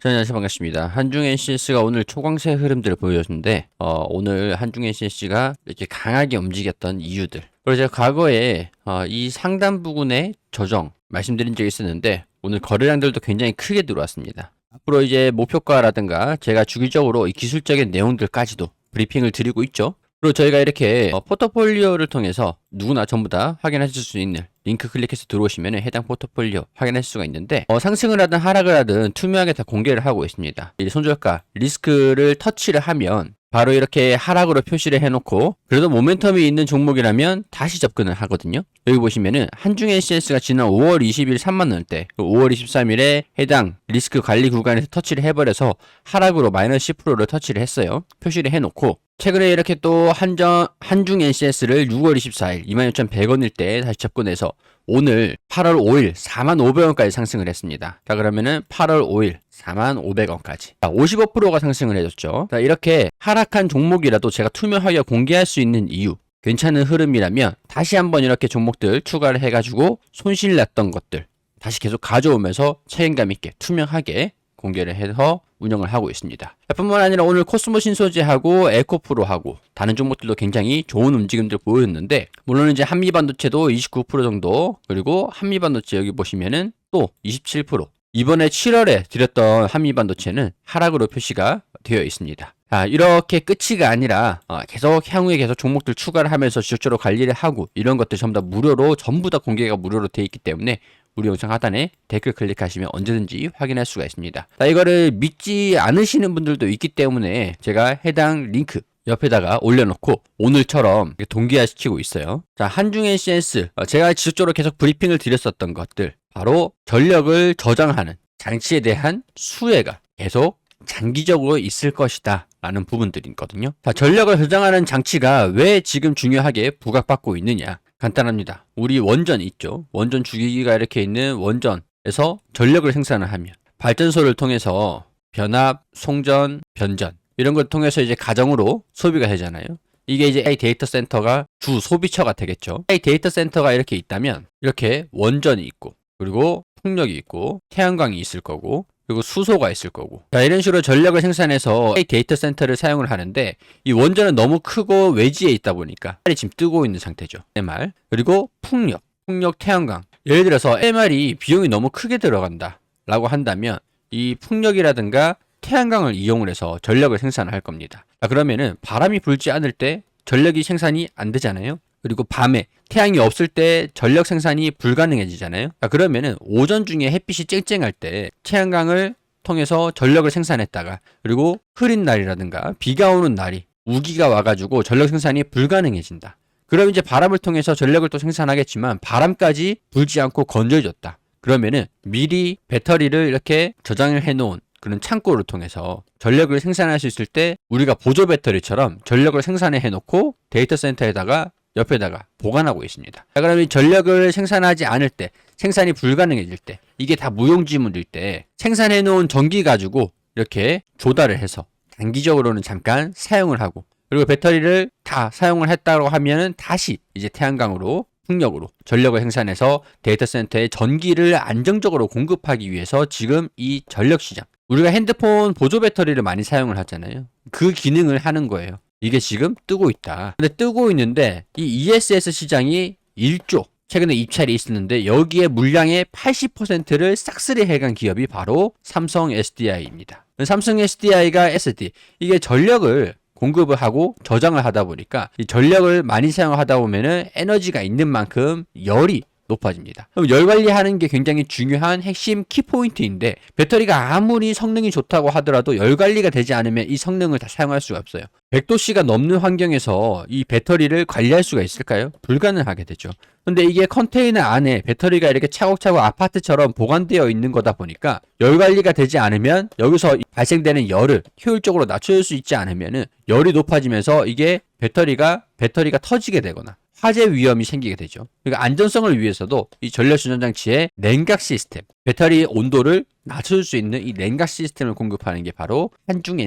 안녕하세요. 반갑습니다. 한중 NCS가 오늘 초강세 흐름들을 보여줬는데, 오늘 한중 NCS가 이렇게 강하게 움직였던 이유들. 그리고 제가 과거에, 이 상단 부근의 조정 말씀드린 적이 있었는데, 오늘 거래량들도 굉장히 크게 들어왔습니다. 앞으로 이제 목표가라든가 제가 주기적으로 이 기술적인 내용들까지도 브리핑을 드리고 있죠. 그리고 저희가 이렇게 포트폴리오를 통해서 누구나 전부 다 확인하실 수 있는 링크 클릭해서 들어오시면 해당 포트폴리오 확인할 수가 있는데, 상승을 하든 하락을 하든 투명하게 다 공개를 하고 있습니다. 이 손절가 리스크를 터치를 하면 바로 이렇게 하락으로 표시를 해놓고, 그래도 모멘텀이 있는 종목이라면 다시 접근을 하거든요. 여기 보시면은 한중 NCS가 지난 5월 20일 3만원대, 5월 23일에 해당 리스크 관리 구간에서 터치를 해버려서 하락으로 마이너스 10%를 터치를 했어요. 표시를 해놓고, 최근에 이렇게 또 한중 NCS를 6월 24일 26,100원일 때 다시 접근해서 오늘 8월 5일 45,500원까지 상승을 했습니다. 자, 그러면은 8월 5일 45,500원까지 55%가 상승을 해줬죠. 자, 이렇게 하락한 종목이라도 제가 투명하게 공개할 수 있는 이유, 괜찮은 흐름이라면 다시 한번 이렇게 종목들 추가를 해가지고 손실 났던 것들 다시 계속 가져오면서 책임감 있게 투명하게 공개를 해서 운영을 하고 있습니다. 뿐만 아니라 오늘 코스모 신소재하고 에코프로하고 다른 종목들도 굉장히 좋은 움직임들 보였는데, 물론 이제 한미반도체도 29% 정도, 그리고 한미반도체 여기 보시면은 또 27%, 이번에 7월에 드렸던 한미반도체는 하락으로 표시가 되어 있습니다. 이렇게 끝이가 아니라 계속 향후에 계속 종목들 추가를 하면서 지속적으로 관리를 하고, 이런 것들 전부 다 무료로, 전부 다 공개가 무료로 되어 있기 때문에 우리 영상 하단에 댓글 클릭하시면 언제든지 확인할 수가 있습니다. 이거를 믿지 않으시는 분들도 있기 때문에 제가 해당 링크 옆에다가 올려놓고 오늘처럼 동기화시키고 있어요. 자, 한중 NCS, 제가 지속적으로 계속 브리핑을 드렸었던 것들, 바로 전력을 저장하는 장치에 대한 수혜가 계속 장기적으로 있을 것이다 라는 부분들이 있거든요. 자, 전력을 저장하는 장치가 왜 지금 중요하게 부각받고 있느냐, 간단합니다. 우리 원전 있죠. 원전 주기기가 이렇게 있는 원전에서 전력을 생산을 하면 발전소를 통해서 변압, 송전, 변전 이런 걸 통해서 이제 가정으로 소비가 되잖아요. 이게 이제 AI 데이터 센터가 주 소비처가 되겠죠. AI 데이터 센터가 이렇게 있다면 이렇게 원전이 있고, 그리고 풍력이 있고, 태양광이 있을 거고, 그리고 수소가 있을 거고. 자, 이런 식으로 전력을 생산해서 AI 데이터 센터를 사용을 하는데, 이 원전은 너무 크고 외지에 있다 보니까 MR이 지금 뜨고 있는 상태죠. MR. 그리고 풍력, 태양광. 예를 들어서 MR이 비용이 너무 크게 들어간다 라고 한다면 이 풍력이라든가 태양광을 이용을 해서 전력을 생산을 할 겁니다. 자, 그러면은 바람이 불지 않을 때 전력이 생산이 안 되잖아요. 그리고 밤에 태양이 없을 때 전력 생산이 불가능해지잖아요. 그러면은 오전 중에 햇빛이 쨍쨍할 때 태양광을 통해서 전력을 생산했다가, 그리고 흐린 날이라든가 비가 오는 날이 우기가 와가지고 전력 생산이 불가능해진다. 그럼 이제 바람을 통해서 전력을 또 생산하겠지만 바람까지 불지 않고 건조해졌다. 그러면은 미리 배터리를 이렇게 저장을 해놓은 그런 창고를 통해서 전력을 생산할 수 있을 때 우리가 보조 배터리처럼 전력을 생산해 놓고 데이터 센터에다가 옆에다가 보관하고 있습니다. 자, 그럼 이 전력을 생산하지 않을 때, 생산이 불가능해질 때, 이게 다 무용지물일 때 생산해 놓은 전기 가지고 이렇게 조달을 해서 단기적으로는 잠깐 사용을 하고, 그리고 배터리를 다 사용을 했다고 하면은 다시 이제 태양광으로, 풍력으로 전력을 생산해서 데이터 센터에 전기를 안정적으로 공급하기 위해서 지금 이 전력 시장, 우리가 핸드폰 보조 배터리를 많이 사용을 하잖아요. 그 기능을 하는 거예요. 이게 지금 뜨고 있다. 근데 뜨고 있는데 이 ESS 시장이 1조 최근에 입찰이 있었는데, 여기에 물량의 80%를 싹쓸이 해간 기업이 바로 삼성 SDI입니다. 삼성 SDI가 SD, 이게 전력을 공급을 하고 저장을 하다 보니까 이 전력을 많이 사용하다 보면은 에너지가 있는 만큼 열이 높아집니다. 그럼 열 관리하는 게 굉장히 중요한 핵심 키포인트인데, 배터리가 아무리 성능이 좋다고 하더라도 열 관리가 되지 않으면 이 성능을 다 사용할 수가 없어요. 100도씨가 넘는 환경에서 이 배터리를 관리할 수가 있을까요? 불가능하게 되죠. 근데 이게 컨테이너 안에 배터리가 이렇게 차곡차곡 아파트처럼 보관되어 있는 거다 보니까 열 관리가 되지 않으면 여기서 발생되는 열을 효율적으로 낮춰줄 수 있지 않으면은 열이 높아지면서 이게 배터리가 터지게 되거나 화재 위험이 생기게 되죠. 그러니까 안전성을 위해서도 이 전력 순환 장치의 냉각 시스템, 배터리 온도를 낮춰줄 수 있는 이 냉각 시스템을 공급하는 게 바로 한중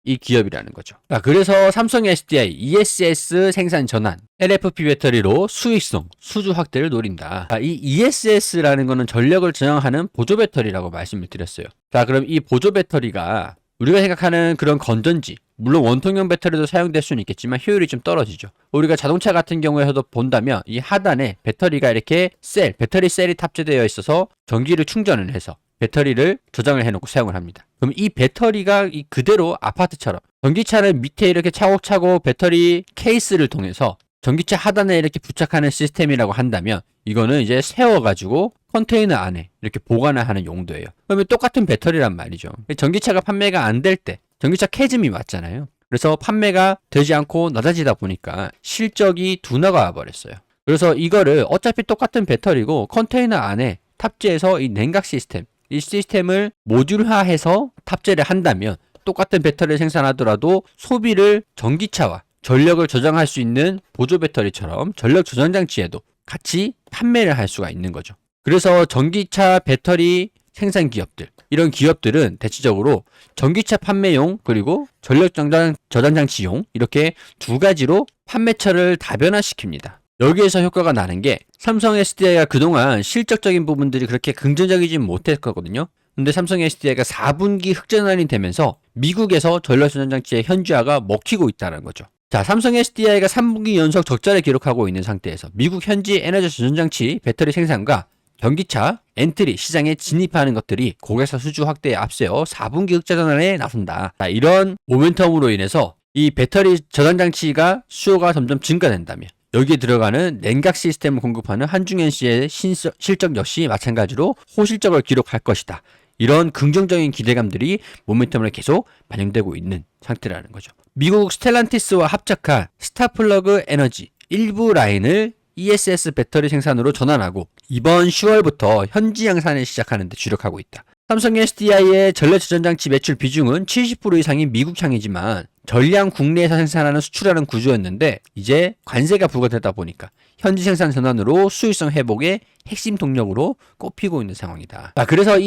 이 기업이라는 거죠. 자, 그래서 삼성 SDI ESS 생산 전환 LFP 배터리로 수익성, 수주 확대를 노린다. 자, 이 ESS라는 거는 전력을 저장하는 보조 배터리라고 말씀을 드렸어요. 자, 그럼 이 보조 배터리가 우리가 생각하는 그런 건전지, 물론 원통형 배터리도 사용될 수는 있겠지만 효율이 좀 떨어지죠. 우리가 자동차 같은 경우에서도 본다면 이 하단에 배터리가 이렇게 배터리 셀이 탑재되어 있어서 전기를 충전을 해서 배터리를 저장을 해놓고 사용을 합니다. 그럼 이 배터리가 그대로 아파트처럼 전기차는 밑에 이렇게 차곡차곡 배터리 케이스를 통해서 전기차 하단에 이렇게 부착하는 시스템이라고 한다면 이거는 이제 세워가지고 컨테이너 안에 이렇게 보관을 하는 용도예요. 그러면 똑같은 배터리란 말이죠. 전기차가 판매가 안 될 때 전기차 캐즘이 왔잖아요. 그래서 판매가 되지 않고 낮아지다 보니까 실적이 둔화가 와버렸어요. 그래서 이거를 어차피 똑같은 배터리고 컨테이너 안에 탑재해서 이 냉각 시스템, 이 시스템을 모듈화해서 탑재를 한다면 똑같은 배터리를 생산하더라도 소비를 전기차와 전력을 저장할 수 있는 보조 배터리처럼 전력 저장 장치에도 같이 판매를 할 수가 있는 거죠. 그래서 전기차 배터리 생산 기업들, 이런 기업들은 대체적으로 전기차 판매용 그리고 전력 저장 장치용 이렇게 두 가지로 판매처를 다변화시킵니다. 여기에서 효과가 나는 게 삼성 SDI가 그동안 실적적인 부분들이 그렇게 긍정적이진 못했거든요. 근데 삼성 SDI가 4분기 흑전환이 되면서 미국에서 전력 저장 장치의 현지화가 먹히고 있다는 거죠. 자, 삼성 SDI가 3분기 연속 적자를 기록하고 있는 상태에서 미국 현지 에너지 저장장치 배터리 생산과 전기차 엔트리 시장에 진입하는 것들이 고객사 수주 확대에 앞세워 4분기 흑자전환에 나선다. 자, 이런 모멘텀으로 인해서 이 배터리 저장장치가 수요가 점점 증가된다면 여기에 들어가는 냉각 시스템을 공급하는 한중NC의 실적 역시 마찬가지로 호실적을 기록할 것이다. 이런 긍정적인 기대감들이 모멘텀으로 계속 반영되고 있는 상태라는 거죠. 미국 스텔란티스와 합작한 스타플러그 에너지 일부 라인을 ESS 배터리 생산으로 전환하고 이번 10월부터 현지 양산을 시작하는 데 주력하고 있다. 삼성 SDI의 전력 저장장치 매출 비중은 70% 이상이 미국향이지만 전량 국내에서 생산하는 수출하는 구조였는데 이제 관세가 부과되다 보니까 현지 생산 전환으로 수익성 회복의 핵심 동력으로 꼽히고 있는 상황이다. 그래서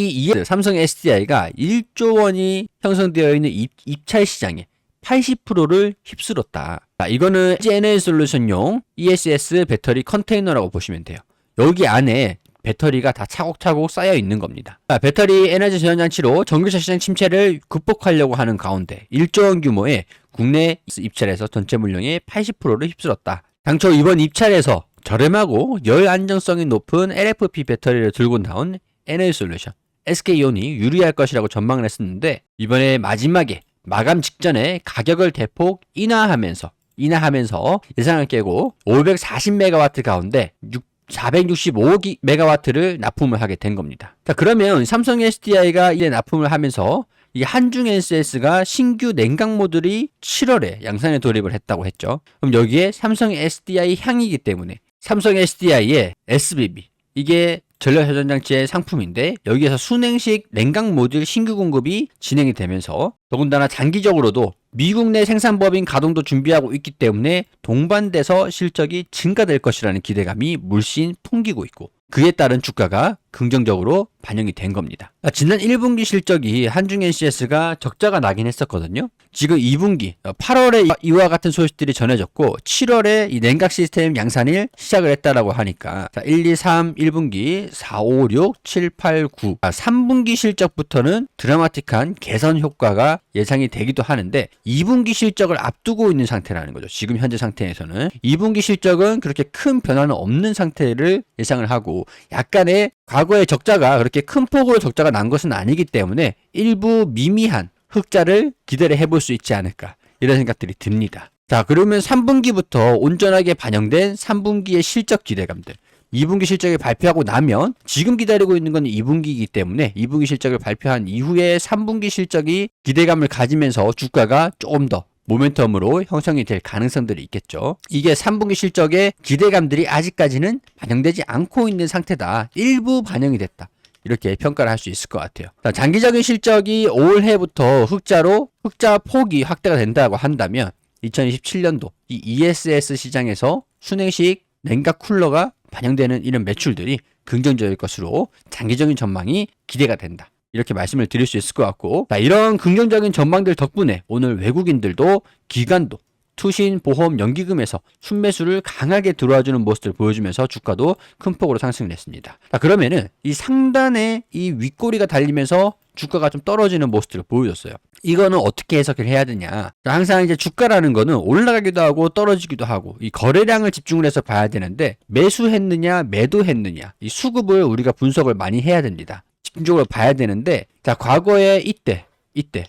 삼성 SDI가 1조 원이 형성되어 있는 입찰 시장에 80%를 휩쓸었다. 이거는 에너지솔루션용 ESS 배터리 컨테이너라고 보시면 돼요. 여기 안에 배터리가 다 차곡차곡 쌓여 있는 겁니다. 배터리 에너지 저장장치로 전기차 시장 침체를 극복하려고 하는 가운데 1조 원 규모의 국내 입찰에서 전체 물량의 80%를 휩쓸었다. 당초 이번 입찰에서 저렴하고 열 안정성이 높은 LFP 배터리를 들고 나온 에너지솔루션 SK온이 유리할 것이라고 전망을 했었는데 이번에 마지막에 마감 직전에 가격을 대폭 인하하면서 예상을 깨고 540메가와트 가운데 465메가와트를 납품을 하게 된 겁니다. 자, 그러면 삼성 SDI가 이제 납품을 하면서 이 한중NCS가 신규 냉각 모듈이 7월에 양산에 돌입을 했다고 했죠. 그럼 여기에 삼성 SDI 향이기 때문에 삼성 SDI의 SBB 이게 전력 저장장치의 상품인데 여기에서 순행식 냉각 모듈 신규 공급이 진행이 되면서 더군다나 장기적으로도 미국 내 생산법인 가동도 준비하고 있기 때문에 동반돼서 실적이 증가될 것이라는 기대감이 물씬 풍기고 있고 그에 따른 주가가 긍정적으로 반영이 된 겁니다. 지난 1분기 실적이 한중NCS가 적자가 나긴 했었거든요. 지금 2분기 8월에 이와 같은 소식들이 전해졌고 7월에 이 냉각 시스템 양산을 시작을 했다라고 하니까 1, 2, 3, 1분기 4, 5, 6, 7, 8, 9 3분기 실적부터는 드라마틱한 개선 효과가 예상이 되기도 하는데 2분기 실적을 앞두고 있는 상태라는 거죠. 지금 현재 상태에서는 2분기 실적은 그렇게 큰 변화는 없는 상태를 예상을 하고 약간의 과거의 적자가 그렇게 큰 폭으로 적자가 난 것은 아니기 때문에 일부 미미한 흑자를 기대를 해볼 수 있지 않을까 이런 생각들이 듭니다. 자, 그러면 3분기부터 온전하게 반영된 3분기의 실적 기대감들 2분기 실적을 발표하고 나면 지금 기다리고 있는 건 2분기이기 때문에 2분기 실적을 발표한 이후에 3분기 실적이 기대감을 가지면서 주가가 조금 더 모멘텀으로 형성이 될 가능성들이 있겠죠. 이게 3분기 실적의 기대감들이 아직까지는 반영되지 않고 있는 상태다. 일부 반영이 됐다. 이렇게 평가를 할 수 있을 것 같아요. 자, 장기적인 실적이 올해부터 흑자 폭이 확대가 된다고 한다면 2027년도 이 ESS 시장에서 순행식 냉각 쿨러가 반영되는 이런 매출들이 긍정적일 것으로 장기적인 전망이 기대가 된다. 이렇게 말씀을 드릴 수 있을 것 같고, 자, 이런 긍정적인 전망들 덕분에 오늘 외국인들도 기관도 투신, 보험, 연기금에서 순매수를 강하게 들어와주는 모습을 보여주면서 주가도 큰 폭으로 상승을 했습니다. 자, 그러면은 이 상단에 이 윗꼬리가 달리면서 주가가 좀 떨어지는 모습들을 보여줬어요. 이거는 어떻게 해석을 해야 되냐? 항상 이제 주가라는 거는 올라가기도 하고 떨어지기도 하고 이 거래량을 집중을 해서 봐야 되는데, 매수했느냐 매도했느냐 이 수급을 우리가 분석을 많이 해야 됩니다. 집중적으로 봐야 되는데, 자, 과거에 이때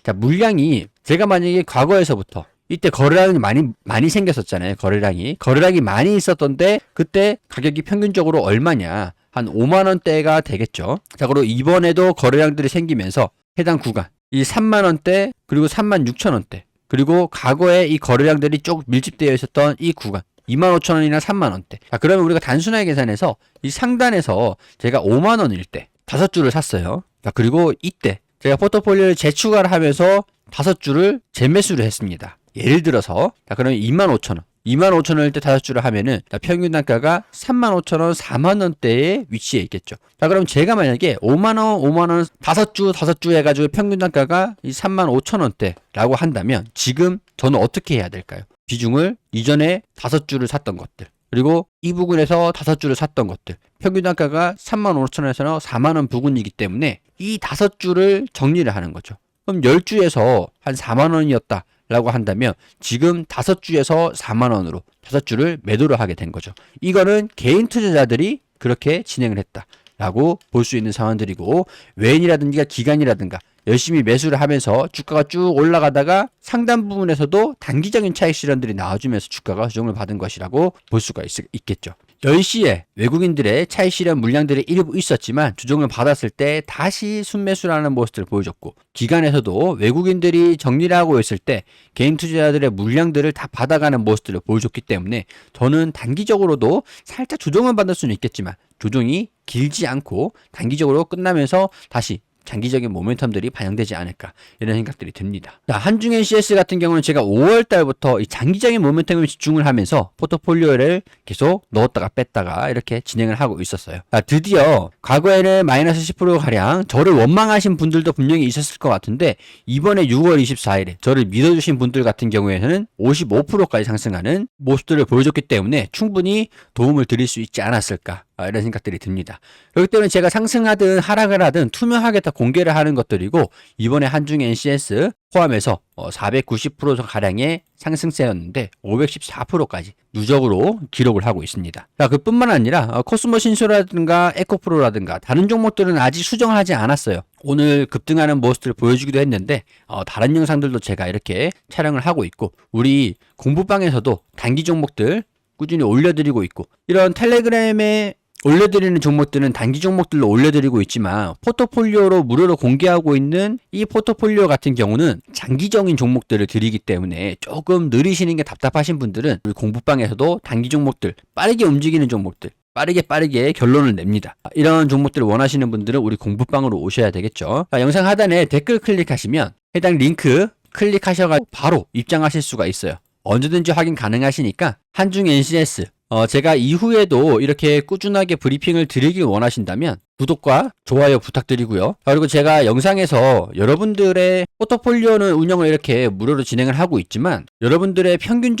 자, 물량이 제가 만약에 과거에서부터 이때 거래량이 많이 생겼었잖아요. 거래량이 많이 있었던데, 그때 가격이 평균적으로 얼마냐? 한 5만 원대가 되겠죠. 자, 그리고 이번에도 거래량들이 생기면서 해당 구간 이 3만 원대, 그리고 3만 6천 원대, 그리고 과거에 이 거래량들이 쭉 밀집되어 있었던 이 구간 2만 5천 원이나 3만 원대. 자, 그러면 우리가 단순하게 계산해서 이 상단에서 제가 5만 원일 때 5주를 샀어요. 자, 그리고 이때 제가 포트폴리오를 재추가를 하면서 5주를 재매수를 했습니다. 예를 들어서, 자, 그러면 2만 5천 원. 2만 5천 원일 때 5주를 하면은, 자, 평균 단가가 3만 5천 원, 4만 원대에 위치해 있겠죠. 자, 그럼 제가 만약에 5만 원, 5주 해가지고 평균 단가가 이 3만 5천 원대라고 한다면, 지금 저는 어떻게 해야 될까요? 비중을 이전에 5주를 샀던 것들, 그리고 이 부근에서 5주를 샀던 것들, 평균 단가가 3만 5천 원에서 4만 원 부근이기 때문에 이 5주를 정리를 하는 거죠. 그럼 10주에서 한 4만 원이었다 라고 한다면 지금 5주에서 4만 원으로 5주를 매도를 하게 된 거죠. 이거는 개인 투자자들이 그렇게 진행을 했다 라고 볼 수 있는 상황들이고, 외인이라든가 기관이라든가 열심히 매수를 하면서 주가가 쭉 올라가다가 상단 부분에서도 단기적인 차익 실현들이 나와주면서 주가가 조정을 받은 것이라고 볼 수가 있겠죠. 10시에 외국인들의 차익 실현 물량들이 일부 있었지만 조정을 받았을 때 다시 순매수라는 모습을 보여줬고, 기관에서도 외국인들이 정리를 하고 있을 때 개인 투자자들의 물량들을 다 받아가는 모습들을 보여줬기 때문에 저는 단기적으로도 살짝 조정을 받을 수는 있겠지만 조정이 길지 않고 단기적으로 끝나면서 다시 장기적인 모멘텀들이 반영되지 않을까, 이런 생각들이 듭니다. 자, 한중엔 CS 같은 경우는 제가 5월 달부터 이 장기적인 모멘텀에 집중을 하면서 포트폴리오를 계속 넣었다가 뺐다가 이렇게 진행을 하고 있었어요. 자, 드디어 과거에는 마이너스 10% 가량 저를 원망하신 분들도 분명히 있었을 것 같은데, 이번에 6월 24일에 저를 믿어주신 분들 같은 경우에는 55%까지 상승하는 모습들을 보여줬기 때문에 충분히 도움을 드릴 수 있지 않았을까, 이런 생각들이 듭니다. 그렇기 때문에 제가 상승하든 하락을 하든 투명하게 다 공개를 하는 것들이고, 이번에 한중엔 NCS 포함해서 490% 가량의 상승세였는데 514%까지 누적으로 기록을 하고 있습니다. 자, 그뿐만 아니라 코스모 신소라든가 에코프로라든가 다른 종목들은 아직 수정을 하지 않았어요. 오늘 급등하는 모습들을 보여주기도 했는데, 다른 영상들도 제가 이렇게 촬영을 하고 있고, 우리 공부방에서도 단기 종목들 꾸준히 올려드리고 있고, 이런 텔레그램에 올려드리는 종목들은 단기 종목들로 올려드리고 있지만, 포트폴리오로 무료로 공개하고 있는 이 포트폴리오 같은 경우는 장기적인 종목들을 드리기 때문에 조금 느리시는 게 답답하신 분들은 우리 공부방에서도 단기 종목들, 빠르게 움직이는 종목들, 빠르게 결론을 냅니다. 이런 종목들을 원하시는 분들은 우리 공부방으로 오셔야 되겠죠. 영상 하단에 댓글 클릭하시면 해당 링크 클릭하셔가지고 바로 입장하실 수가 있어요. 언제든지 확인 가능하시니까 한중 NCS 제가 이후에도 이렇게 꾸준하게 브리핑을 드리길 원하신다면 구독과 좋아요 부탁드리고요. 그리고 제가 영상에서 여러분들의 포트폴리오는 운영을 이렇게 무료로 진행을 하고 있지만, 여러분들의 평균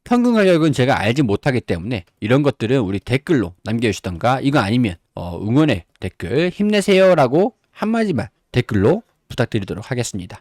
가격은 제가 알지 못하기 때문에 이런 것들은 우리 댓글로 남겨주시던가, 이거 아니면 응원의 댓글 힘내세요라고 한마디만 댓글로 부탁드리도록 하겠습니다.